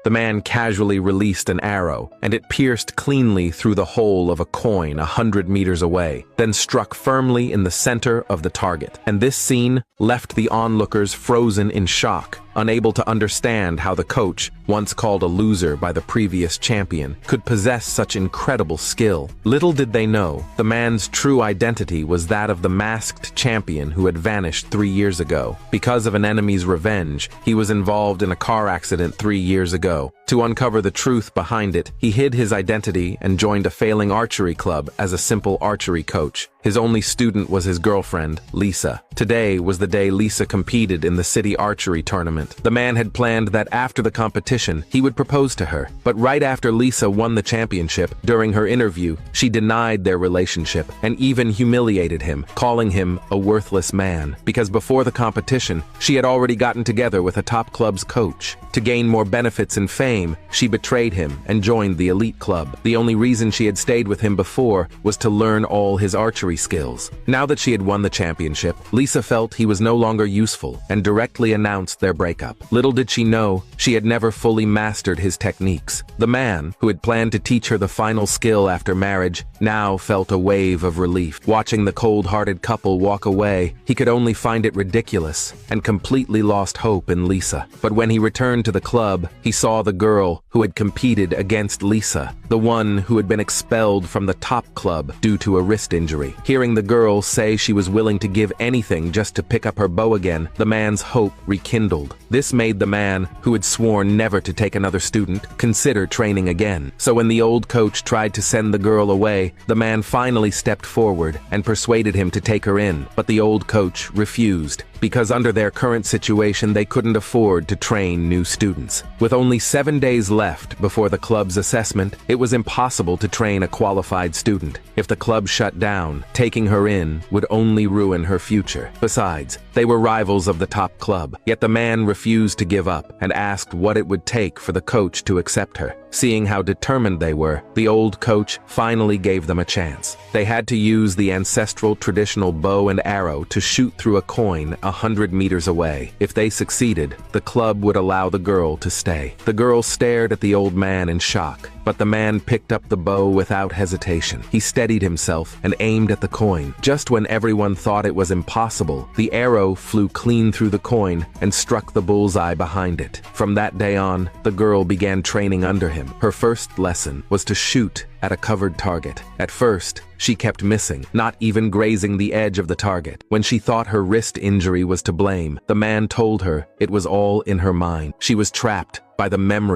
The man casually released an arrow, and it pierced cleanly through the hole of a coin 100 meters away, then struck firmly in the center of the target. And this scene left the onlookers frozen in shock, unable to understand how the coach, once called a loser by the previous champion, could possess such incredible skill. Little did they know, the man's true identity was that of the masked champion who had vanished 3 years ago. Because of an enemy's revenge, he was involved in a car accident 3 years ago. To uncover the truth behind it, he hid his identity and joined a failing archery club as a simple archery coach. His only student was his girlfriend, Lisa. Today was the day Lisa competed in the city archery tournament. The man had planned that after the competition, he would propose to her. But right after Lisa won the championship, during her interview, she denied their relationship and even humiliated him, calling him a worthless man. Because before the competition, she had already gotten together with a top club's coach. To gain more benefits and fame, she betrayed him and joined the elite club. The only reason she had stayed with him before was to learn all his archery skills. Now that she had won the championship, Lisa felt he was no longer useful and directly announced their breakup. Little did she know, she had never fully mastered his techniques. The man, who had planned to teach her the final skill after marriage, now felt a wave of relief. Watching the cold-hearted couple walk away, he could only find it ridiculous and completely lost hope in Lisa. But when he returned to the club, he saw the girl who had competed against Lisa, the one who had been expelled from the top club due to a wrist injury. Hearing the girl say she was willing to give anything just to pick up her bow again, the man's hope rekindled. This made the man, who had sworn never to take another student, consider training again. So when the old coach tried to send the girl away, the man finally stepped forward and persuaded him to take her in. But the old coach refused, because under their current situation they couldn't afford to train new students. With only 7 days left before the club's assessment, it was impossible to train a qualified student. If the club shut down, taking her in would only ruin her future. Besides, they were rivals of the top club. Yet the man refused to give up and asked what it would take for the coach to accept her. Seeing how determined they were, the old coach finally gave them a chance. They had to use the ancestral traditional bow and arrow to shoot through a coin 100 meters away. If they succeeded, the club would allow the girl to stay. The girl stared at the old man in shock, but the man picked up the bow without hesitation. He steadied himself and aimed at the coin. Just when everyone thought it was impossible, the arrow flew clean through the coin and struck the bullseye behind it. From that day on, the girl began training under him. Her first lesson was to shoot at a covered target. At first, she kept missing, not even grazing the edge of the target. When she thought her wrist injury was to blame, the man told her it was all in her mind. She was trapped by the memory